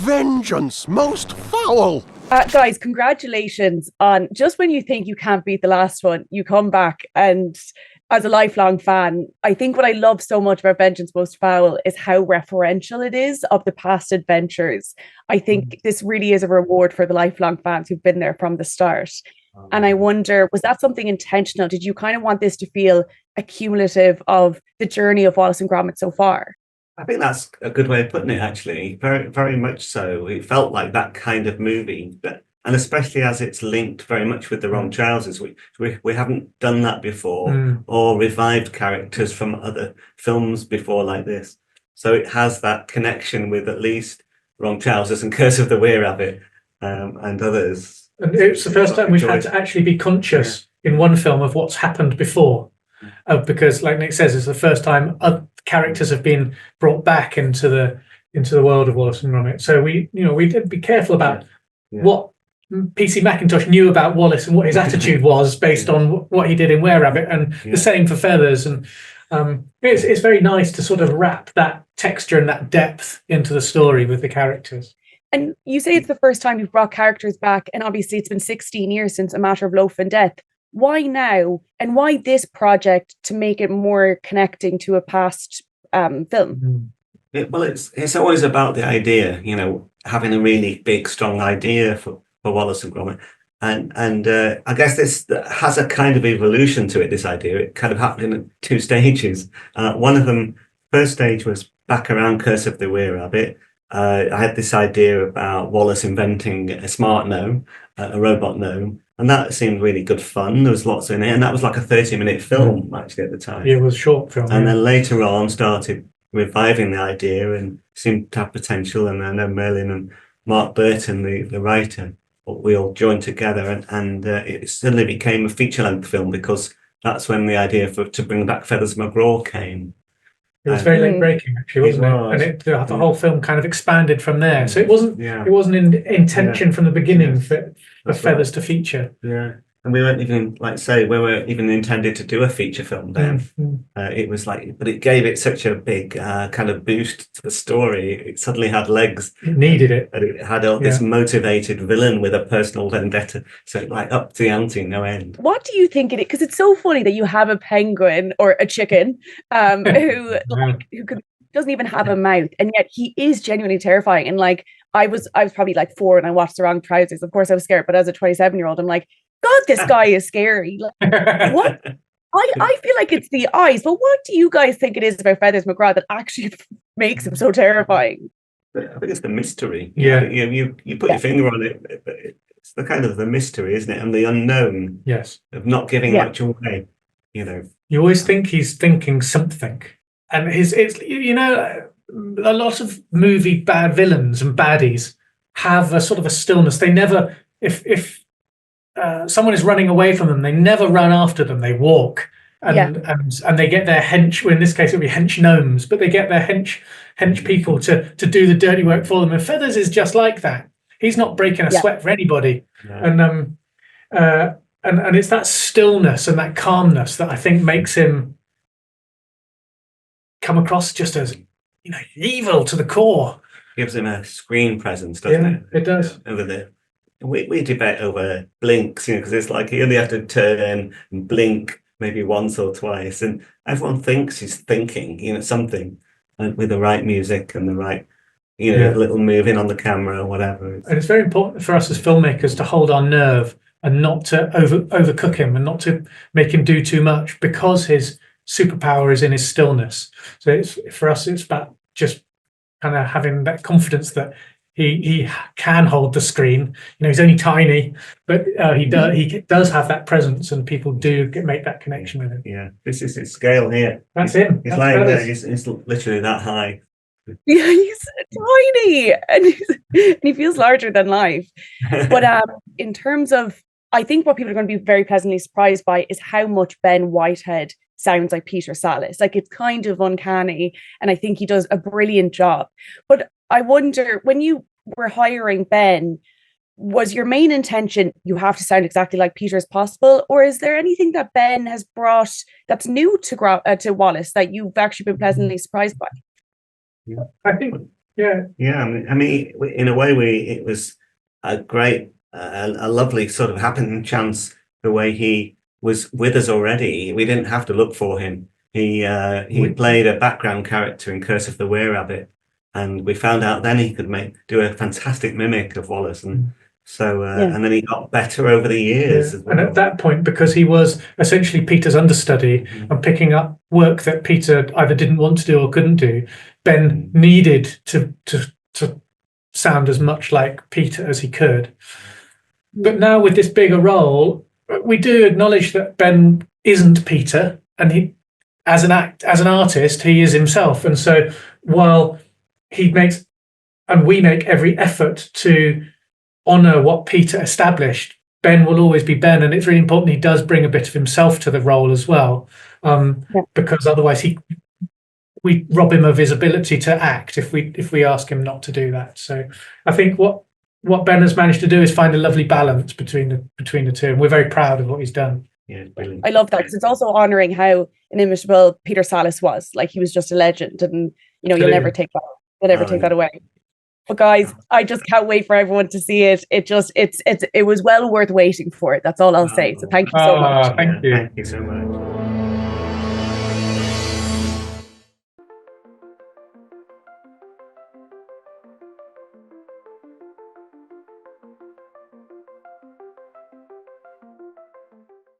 Vengeance, most foul! Guys, congratulations on just when you think you can't beat the last one, you come back. And as a lifelong fan, I think what I love so much about Vengeance Most Foul is how referential it is of the past adventures. I think this really is a reward for the lifelong fans who've been there from the start. And I wonder, was that something intentional? Did you kind of want this to feel accumulative of the journey of Wallace and Gromit so far? I think that's a good way of putting it, actually. Very, very much so. It felt like that kind of movie, and especially as it's linked very much with the wrong trousers. We haven't done that before, or revived characters from other films before like this. So it has that connection with at least Wrong Trousers and Curse of the Were-Rabbit, and others. And it's the first time we've had to actually be conscious in one film of what's happened before. Because, like Nick says, it's the first time characters have been brought back into the world of Wallace and Gromit. So we did be careful about what PC Macintosh knew about Wallace and what his attitude was based on what he did in Were-Rabbit, and the same for Feathers. And it's very nice to sort of wrap that texture and that depth into the story with the characters. And you say it's the first time you've brought characters back, and obviously it's been 16 years since A Matter of Loaf and Death. Why now, and why this project to make it more connecting to a past film? Well, it's always about the idea, having a really big, strong idea for Wallace and Gromit. And I guess this has a kind of evolution to it, this idea. It kind of happened in 2 stages. One of them, first stage was back around Curse of the Were-Rabbit. I had this idea about Wallace inventing a smart gnome, a robot gnome. And that seemed really good fun. There was lots in it. And that was like a 30-minute film, actually, at the time. It was a short film. And then later on started reviving the idea and seemed to have potential. And then Merlin and Mark Burton, the writer, we all joined together. And it suddenly became a feature-length film because that's when the idea to bring back Feathers McGraw came. It was very late breaking, actually, wasn't it? And the whole film kind of expanded from there. So it wasn't in intention from the beginning for Feathers to feature. Yeah, and we weren't even we weren't even intended to do a feature film then. It was but it gave it such a big kind of boost to the story. It suddenly had legs. It needed it. And it had this motivated villain with a personal vendetta. So up the ante, no end. What do you think it is? Because it's so funny that you have a penguin or a chicken who doesn't even have a mouth, and yet he is genuinely terrifying. And I was probably 4 and I watched The Wrong Trousers. Of course I was scared, but as a 27-year-old, I'm like, God, this guy is scary. What? I feel like it's the eyes, but what do you guys think it is about Feathers McGraw that actually makes him so terrifying? I think it's the mystery. Yeah. You put your finger on it, but it's the kind of the mystery, isn't it? And the unknown. Yes. Of not giving much away, You always think he's thinking something. And it's a lot of movie bad villains and baddies have a sort of a stillness. They never, if someone is running away from them, they never run after them. They walk, and they get their hench. Well, in this case, it would be hench gnomes, but they get their hench people to do the dirty work for them. And Feathers is just like that. He's not breaking a sweat for anybody, and it's that stillness and that calmness that I think makes him come across just as evil to the core. Gives him a screen presence, doesn't it? It does. Over there. We debate over blinks, because it's he only has to turn and blink maybe once or twice, and everyone thinks he's thinking, something, with the right music and the right, little moving on the camera or whatever. And it's very important for us as filmmakers to hold our nerve and not to overcook him and not to make him do too much, because his superpower is in his stillness. So for us, it's about just kind of having that confidence that he can hold the screen. He's only tiny, but he does have that presence, and people do make that connection with him. Yeah, this is his scale here. That's him. He's lying there. He's literally that high. Yeah, he's tiny, and he feels larger than life. But in terms of, I think what people are going to be very pleasantly surprised by is how much Ben Whitehead sounds like Peter Sallis. It's kind of uncanny, and I think he does a brilliant job. But I wonder, when you were hiring Ben, was your main intention you have to sound exactly like Peter as possible, or is there anything that Ben has brought that's new to Wallace that you've actually been pleasantly surprised by? I think Yeah. Yeah, I mean, in a way, it was a great, a lovely sort of happening chance the way he was with us already. We didn't have to look for him. He played a background character in Curse of the Were-Rabbit, and we found out then he could do a fantastic mimic of Wallace, and so and then he got better over the years. Yeah. As well. And at that point, because he was essentially Peter's understudy and picking up work that Peter either didn't want to do or couldn't do, Ben needed to sound as much like Peter as he could. But now with this bigger role, we do acknowledge that Ben isn't Peter, and he, as an artist, he is himself. And so while he makes, and we make every effort to honor what Peter established, Ben will always be Ben, and it's really important he does bring a bit of himself to the role as well, because otherwise we rob him of his ability to act if we ask him not to do that. So I think what Ben has managed to do is find a lovely balance between the two, and we're very proud of what he's done. Yeah, brilliant. I love that, because it's also honoring how inimitable Peter Sallis was. Like, he was just a legend, and you'll never take that away. But guys, I just can't wait for everyone to see it. It was well worth waiting for it. That's all I'll say. So thank you so much. Thank you. Thank you so much.